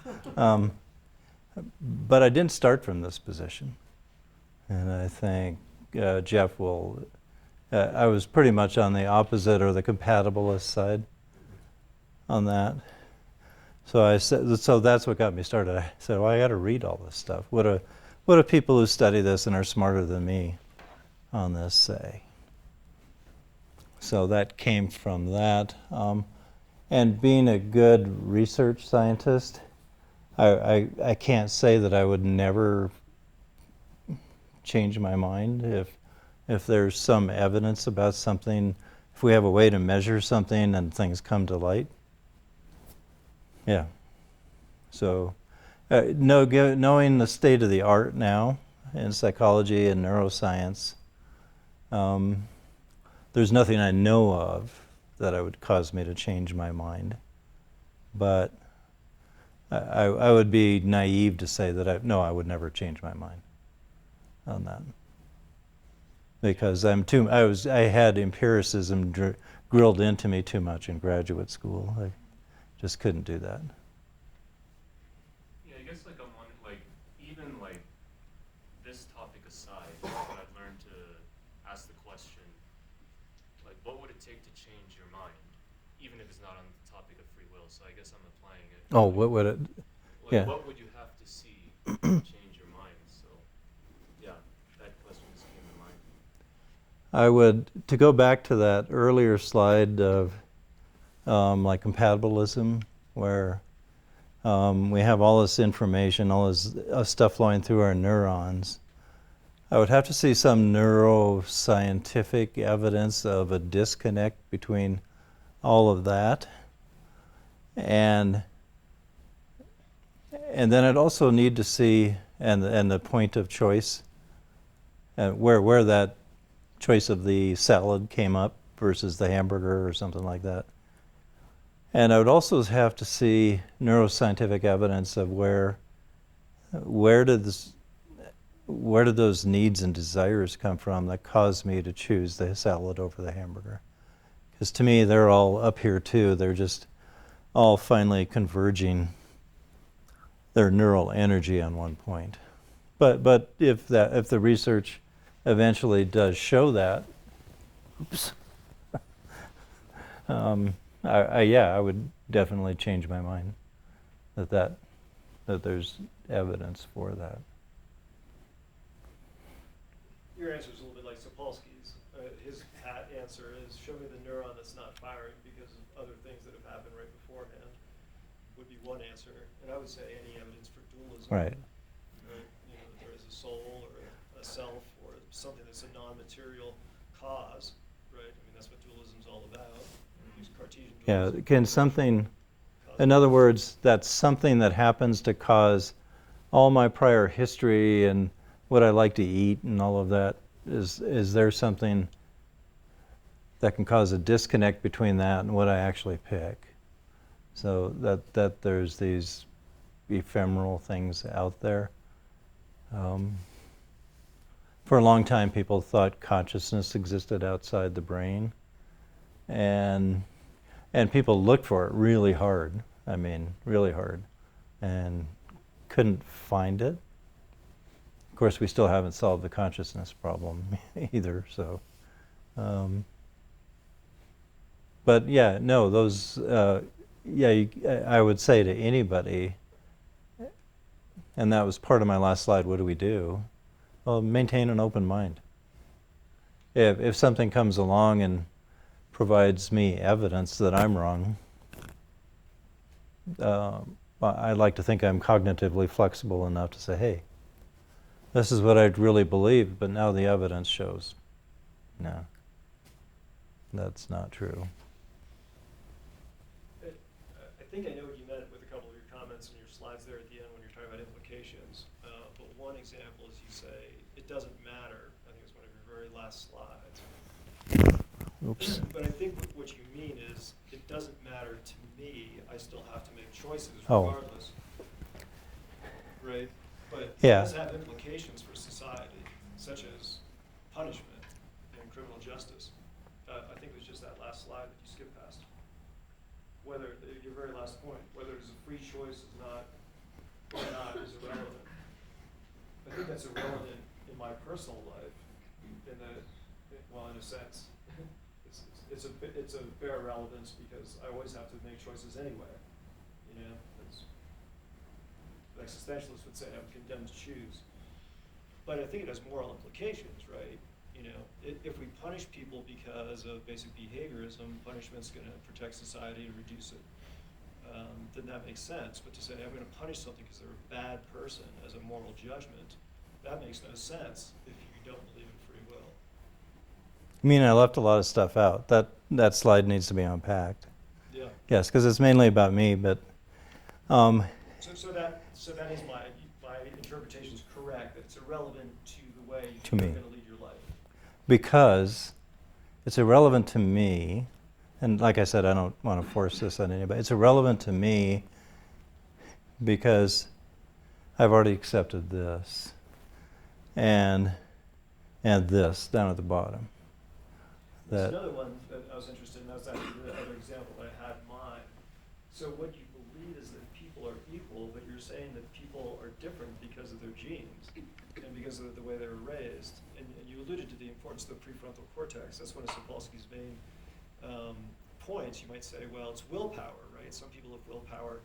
But I didn't start from this position. And I think Jeff will, I was pretty much on the opposite or the compatibilist side on that. So I said, so that's what got me started. I said, well, I got to read all this stuff. What do people who study this and are smarter than me on this say? So that came from that. And being a good research scientist, I can't say that I would never change my mind if there's some evidence about something, if we have a way to measure something and things come to light. Yeah. So knowing the state of the art now in psychology and neuroscience, there's nothing I know of that would cause me to change my mind. But I would be naive to say that I would never change my mind on that. Because I had empiricism grilled into me too much in graduate school. I just couldn't do that. Yeah, I guess like I'm wondering, like, even like this topic aside, I've learned to ask the question, like, what would it take to change your mind, even if it's not on the topic of free will? So I guess I'm applying it. Oh, what would it? Like, Yeah. what would you have to see to change your mind? So, yeah, that question just came to mind. To go back to that earlier slide of like compatibilism, where we have all this information, all this stuff flowing through our neurons. I would have to see some neuroscientific evidence of a disconnect between all of that. And then I'd also need to see, and the point of choice, where that choice of the salad came up versus the hamburger or something like that. And I would also have to see neuroscientific evidence of where did those needs and desires come from that caused me to choose the salad over the hamburger. Because to me, they're all up here too. They're just all finally converging their neural energy on one point. But if the research eventually does show that, oops, I would definitely change my mind that there's evidence for that. Your answer is a little bit like Sapolsky's. His pat answer is, show me the neuron that's not firing because of other things that have happened right beforehand, would be one answer. And I would say any evidence for dualism. Right. Right? You know, that there is a soul or a self or something that's it's a non-material cause, right? I mean, that's what dualism's all about. Use Cartesian Yeah, dualism. can something, Cause- in other words, that's something that happens to cause all my prior history and what I like to eat and all of that. Is there something that can cause a disconnect between that and what I actually pick? So that there's these ephemeral things out there. For a long time, people thought consciousness existed outside the brain, and people looked for it really hard. I mean, really hard, and couldn't find it. Of course, we still haven't solved the consciousness problem either. So, but yeah, no, those. I would say to anybody, and that was part of my last slide. What do we do? Well, maintain an open mind. If something comes along and provides me evidence that I'm wrong, I like to think I'm cognitively flexible enough to say, hey, this is what I'd really believe, but now the evidence shows, no, that's not true. I think I know what you meant with a couple of your comments and your slides there at the end when you're talking about implications. But one example is you say, it doesn't matter. I think it's one of your very last slides. Oops. But I think what you mean is, it doesn't matter to me. I still have to make choices Oh. regardless. Right? But Yeah. it does have implications for society, such as punishment and criminal justice. I think it was just that last slide that you skipped past. Whether, your very last point, whether it's a free choice is not, or not, is irrelevant. I think that's irrelevant in my personal life, in that, well, in a sense. It's a bare relevance because I always have to make choices anyway. You know, existentialists would say I'm condemned to choose. But I think it has moral implications, right? You know, if we punish people because of basic behaviorism, punishment's going to protect society and reduce it. Then that makes sense. But to say I'm going to punish something because they're a bad person as a moral judgment, that makes no sense if you don't believe in free will. I mean, I left a lot of stuff out. That slide needs to be unpacked. Yeah. Yes, because it's mainly about me, but So that is my interpretation is correct, that it's irrelevant to the way To you're me. going to lead your life. because it's irrelevant to me, and like I said, I don't want to force this on anybody. It's irrelevant to me because I've already accepted this and this down at the bottom. There's That another one that I was interested in. That was actually the other example that I had in mind. So what you believe is that people are equal, but you're saying that people are different because of their genes and because of the way they were raised. And you alluded to the importance of the prefrontal cortex. That's one of Sapolsky's main points. You might say, well, it's willpower, right? Some people have willpower,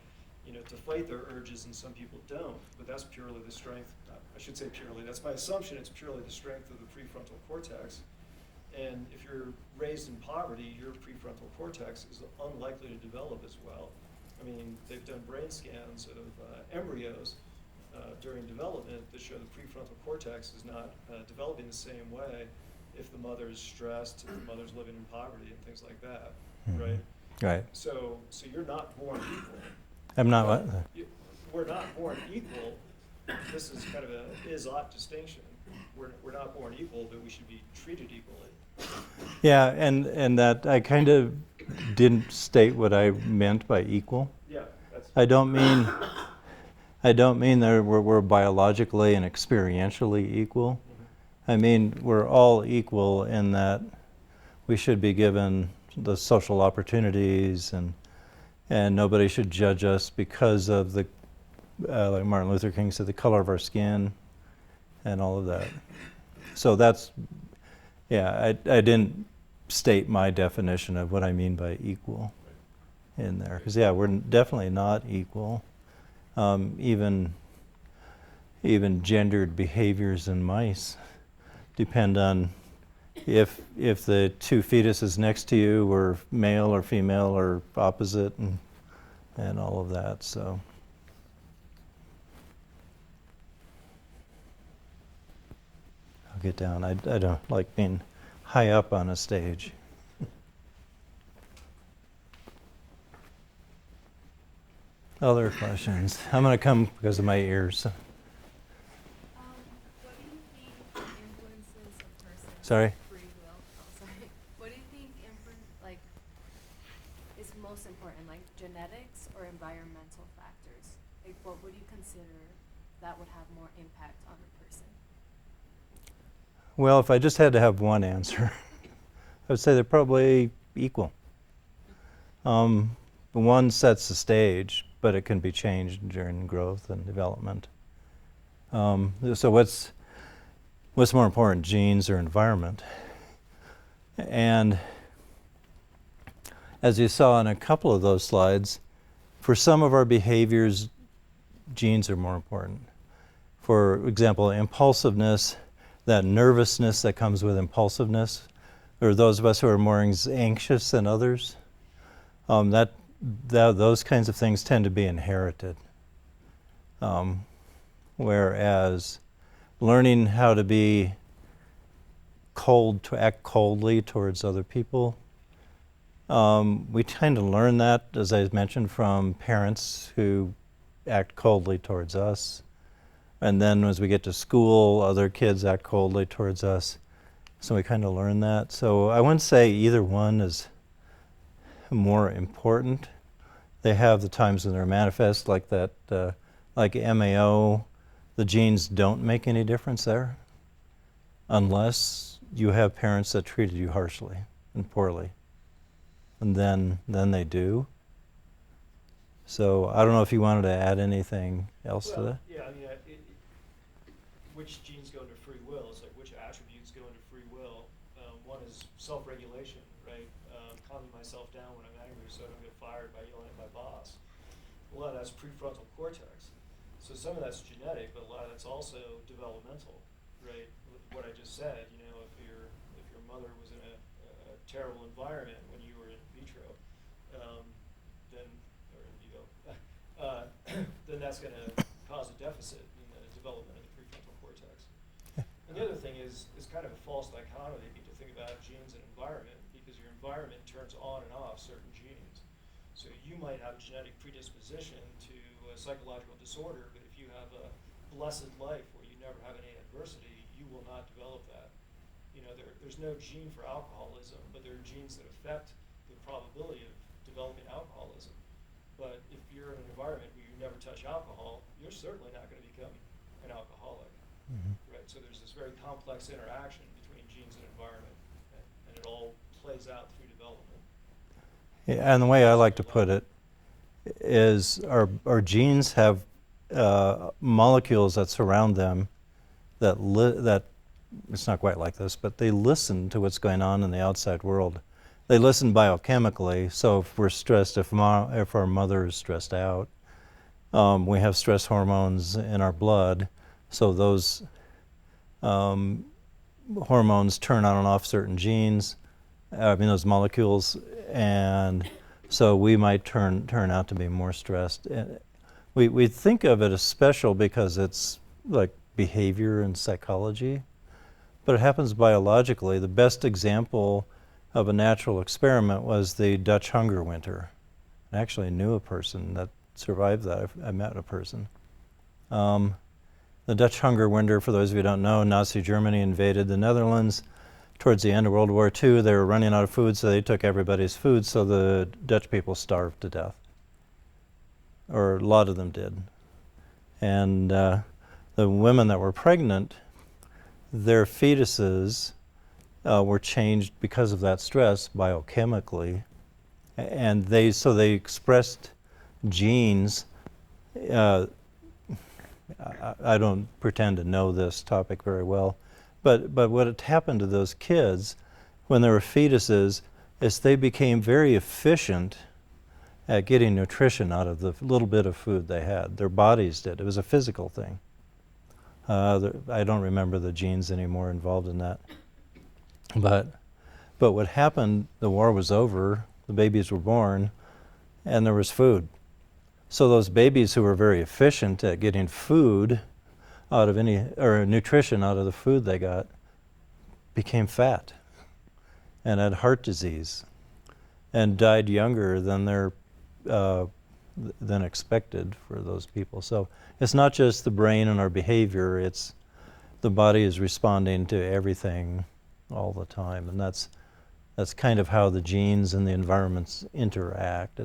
you know, to fight their urges, and some people don't. But that's purely the strength. I should say purely. That's my assumption. It's purely the strength of the prefrontal cortex. And if you're raised in poverty, your prefrontal cortex is unlikely to develop as well. I mean, they've done brain scans of embryos during development that show the prefrontal cortex is not developing the same way if the mother is stressed, if the mother's living in poverty, and things like that, right? right. So you're not born equal. I'm not what? We're not born equal. This is kind of a is-ought distinction. We're not born equal, but we should be treated equally. Yeah, and that I kind of didn't state what I meant by equal. Yeah, that's. I don't mean that we're biologically and experientially equal. I mean we're all equal in that we should be given the social opportunities, and nobody should judge us because of the like Martin Luther King said, the color of our skin, and all of that. So that's, yeah, I didn't state my definition of what I mean by equal in there, because yeah, we're definitely not equal. Even gendered behaviors in mice depend on if the two fetuses next to you were male or female or opposite, and all of that. So. get down. I don't like being high up on a stage. Other questions? I'm going to come because of my ears. What do you think influences a person's Sorry? free will? Oh, sorry. What do you think is most important, like genetics or environmental factors? Like, what would you consider that would have more impact on a person? Well, if I just had to have one answer, I would say they're probably equal. One sets the stage, but it can be changed during growth and development. So what's more important, genes or environment? And as you saw in a couple of those slides, for some of our behaviors, genes are more important. For example, impulsiveness, that nervousness that comes with impulsiveness, or those of us who are more anxious than others, those kinds of things tend to be inherited. Whereas learning how to be cold, to act coldly towards other people, we tend to learn that, as I mentioned, from parents who act coldly towards us. And then as we get to school, other kids act coldly towards us. So we kind of learn that. So I wouldn't say either one is more important. They have the times when they're manifest, like that, like MAO. The genes don't make any difference there, unless you have parents that treated you harshly and poorly, and then they do. So I don't know if you wanted to add anything else to that. Yeah, I mean, which genes go into free will? It's like which attributes go into free will. One is self-regulation, right? Calming myself down when I'm angry so I don't get fired by yelling at my boss. A lot of that's prefrontal cortex. So some of that's genetic, but a lot of that's also developmental, right? What I just said, you know, if your mother was in a terrible environment when you were in vitro, then that's going to cause a deficit in the development of the prefrontal cortex. And the other thing is kind of a false dichotomy to think about genes and environment, because your environment turns on and off certain genes. So you might have a genetic predisposition to a psychological disorder, but if you have a blessed life where you never have any adversity, you will not develop that. You know, there's no gene for alcoholism, but there are genes that affect the probability of developing alcoholism. But if you're in an environment where you never touch alcohol, you're certainly not going to become an alcoholic, right? So there's this very complex interaction between genes and environment, and it all plays out through development. Yeah, and the way I like to put it is our genes have molecules that surround them that it's not quite like this, but they listen to what's going on in the outside world. They listen biochemically. So if we're stressed, if our mother is stressed out, we have stress hormones in our blood. So those hormones turn on and off certain genes. Those molecules, and so we might turn out to be more stressed. We think of it as special because it's like behavior and psychology, but it happens biologically. The best example of a natural experiment was the Dutch hunger winter. I actually knew a person that survived that. I met a person. The Dutch hunger winter, for those of you who don't know, Nazi Germany invaded the Netherlands. Towards the end of World War II, they were running out of food, so they took everybody's food, so the Dutch people starved to death. Or a lot of them did. And the women that were pregnant, their fetuses were changed because of that stress biochemically, and they expressed genes. I don't pretend to know this topic very well, but what had happened to those kids when they were fetuses is they became very efficient at getting nutrition out of the little bit of food they had. Their bodies did. It was a physical thing. I don't remember the genes anymore involved in that. But what happened, the war was over, the babies were born, and there was food. So those babies who were very efficient at getting food out of nutrition out of the food they got, became fat and had heart disease and died younger than expected for those people. So it's not just the brain and our behavior, it's the body is responding to everything all the time, and that's kind of how the genes and the environments interact.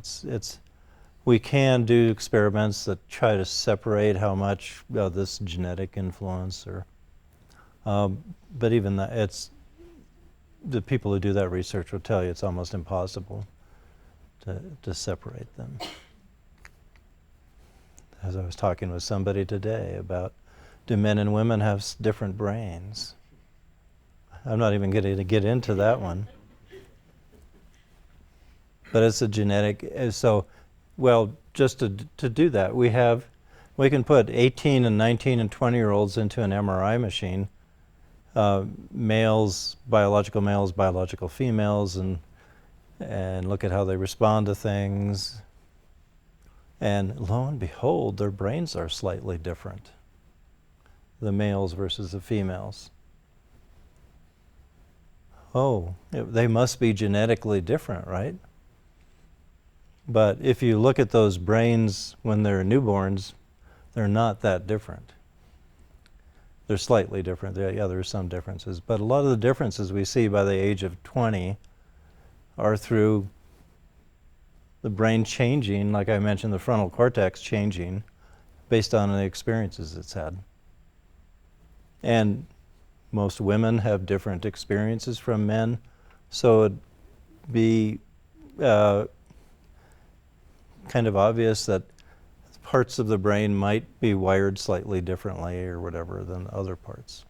We can do experiments that try to separate how much this genetic influence, but even that, the people who do that research will tell you it's almost impossible to separate them. As I was talking with somebody today about, do men and women have different brains? I'm not even going to get into that one. But it's a genetic, just to do that, we can put 18 and 19 and 20-year-olds into an MRI machine, biological males, biological females, and look at how they respond to things. And lo and behold, their brains are slightly different, the males versus the females. Oh, they must be genetically different, right? But if you look at those brains when they're newborns, they're not that different. They're slightly different. There's some differences. But a lot of the differences we see by the age of 20 are through the brain changing, like I mentioned, the frontal cortex changing based on the experiences it's had. And most women have different experiences from men, so it'd be kind of obvious that parts of the brain might be wired slightly differently or whatever than other parts.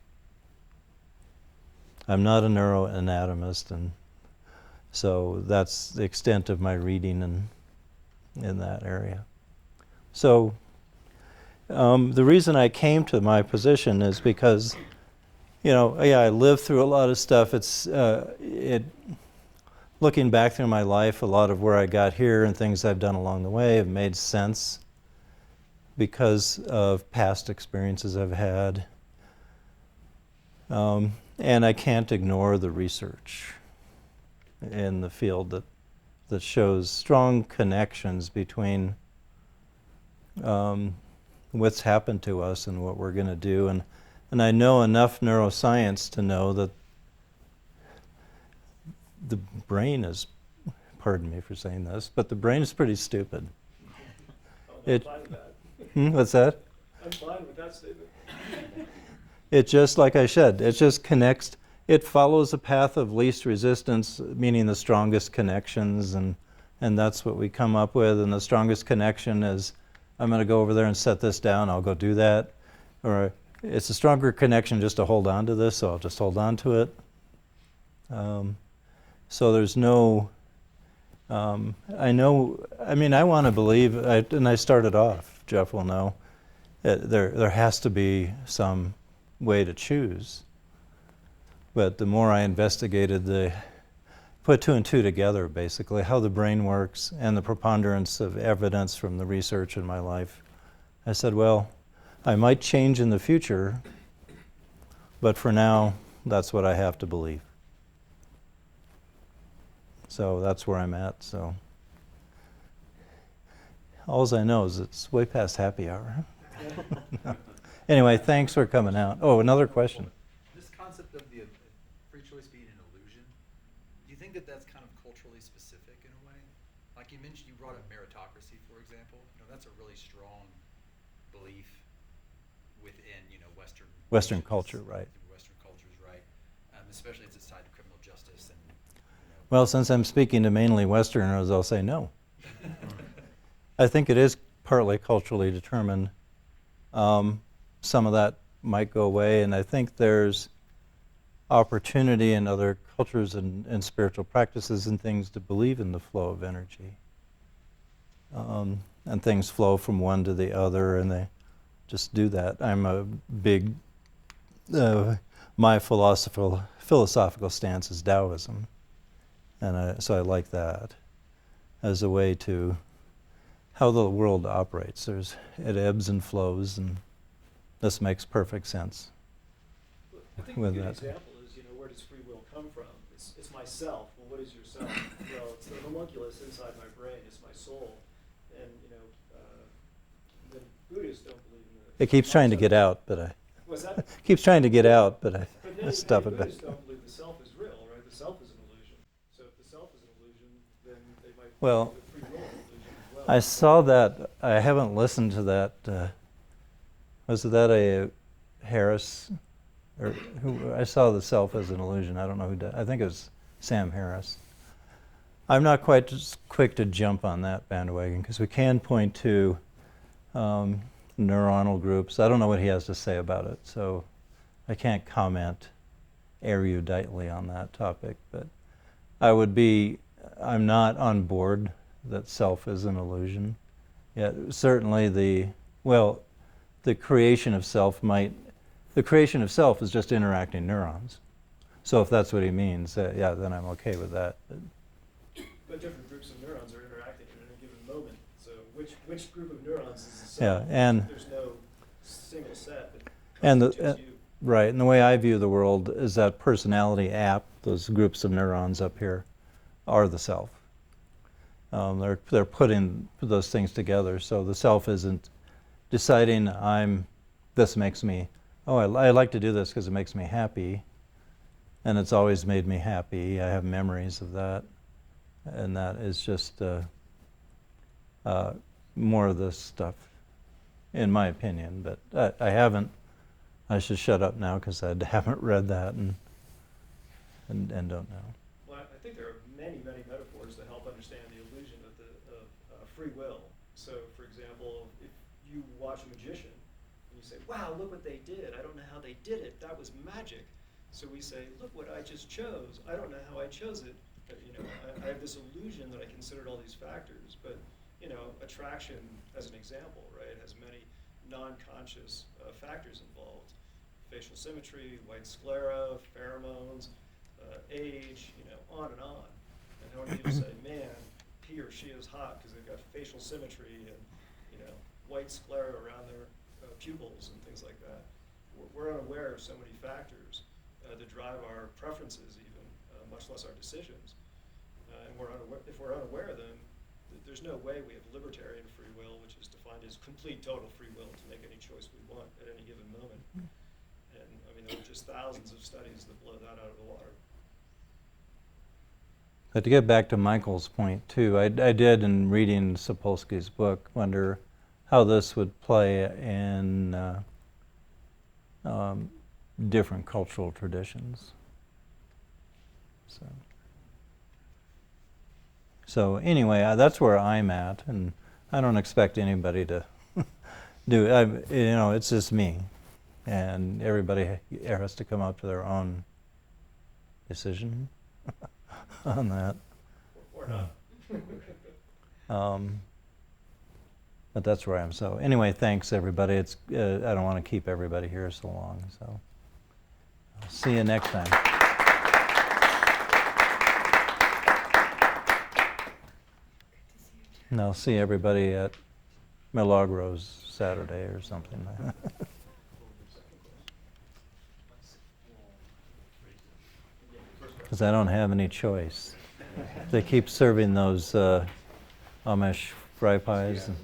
I'm not a neuroanatomist, and so that's the extent of my reading in that area. So the reason I came to my position is because, I lived through a lot of stuff. Looking back through my life, a lot of where I got here and things I've done along the way have made sense because of past experiences I've had. And I can't ignore the research in the field that shows strong connections between what's happened to us and what we're going to do. And I know enough neuroscience to know that the brain is, pardon me for saying this, but the brain is pretty stupid. I'm fine with that. What's that? I'm fine with that statement. It just, like I said, it just connects. It follows a path of least resistance, meaning the strongest connections, and that's what we come up with. And the strongest connection is, I'm going to go over there and set this down, I'll go do that. Or it's a stronger connection just to hold on to this, so I'll just hold on to it. So there's no, I want to believe, and I started off, Jeff will know, there has to be some way to choose. But the more I investigated, put two and two together, basically, how the brain works and the preponderance of evidence from the research in my life, I said, well, I might change in the future, but for now, that's what I have to believe. So that's where I'm at. So all I know is it's way past happy hour. Anyway, thanks for coming out. Oh, another question. This concept of the free choice being an illusion, do you think that that's kind of culturally specific in a way? Like you mentioned, you brought up meritocracy, for example. That's a really strong belief within, Western culture, right? Western cultures, right? Especially as it's tied to criminal justice and. Well, since I'm speaking to mainly Westerners, I'll say no. I think it is partly culturally determined. Some of that might go away, and I think there's opportunity in other cultures and spiritual practices and things to believe in the flow of energy. And things flow from one to the other, and they just do that. I'm a big, my philosophical stance is Taoism, and so I like that as a way to how the world operates. It ebbs and flows, and this makes perfect sense. I think a with good that. example is, where does free myself. Well, what is yourself? Well, it's the homunculus inside my brain. It's my soul. And, the Buddhists don't believe in the... It keeps trying to get out, but I What's that? keeps trying to get out, but I But many stop it back. Buddhists don't believe the self is real, right? The self is an illusion. So if the self is an illusion, then they might Well, believe the free will is an illusion as well. I saw that. I haven't listened to that. Was that a Harris? Or who? I saw the self as an illusion. I don't know who did. I think it was Sam Harris. I'm not quite as quick to jump on that bandwagon because we can point to neuronal groups. I don't know what he has to say about it, so I can't comment eruditely on that topic. But I'm not on board that self is an illusion. Yeah, certainly the creation of self is just interacting neurons. So if that's what he means, yeah, then I'm okay with that. But different groups of neurons are interacting in a given moment. So which group of neurons is the self? Yeah, and there's no single set that and constitutes you. right, and the way I view the world is that personality app, those groups of neurons up here, are the self. They're putting those things together. So the self isn't deciding this makes me, I like to do this because it makes me happy, and it's always made me happy. I have memories of that, and that is just more of this stuff, in my opinion. But I should shut up now because I haven't read that and don't know. Well, I think there are many metaphors that help understand the illusion of free will. So, for example, if you watch a magician and you say, "Wow, look what they did! I don't know how they did it. That was magic." So we say, "Look what I just chose. I don't know how I chose it. But, I have this illusion that I considered all these factors." But attraction, as an example, right, has many non-conscious factors involved: facial symmetry, white sclera, pheromones, age, on and on. And how many people say, "Man, he or she is hot because they've got facial symmetry and white sclera around their pupils and things like that." We're unaware of so many factors that drive our preferences, even much less our decisions. And if we're unaware of them, there's no way we have libertarian free will, which is defined as complete total free will to make any choice we want at any given moment. And there are just thousands of studies that blow that out of the water. But to get back to Michael's point too, I did in reading Sapolsky's book wonder how this would play in different cultural traditions. So anyway, that's where I'm at, and I don't expect anybody to do it. It's just me, and everybody has to come up to their own decision on that. Or not. But that's where I am. So anyway, thanks everybody. I don't want to keep everybody here so long. So I'll see you next time. And I'll see everybody at Milagros Saturday or something. Because I don't have any choice. They keep serving those Amish fry pies. And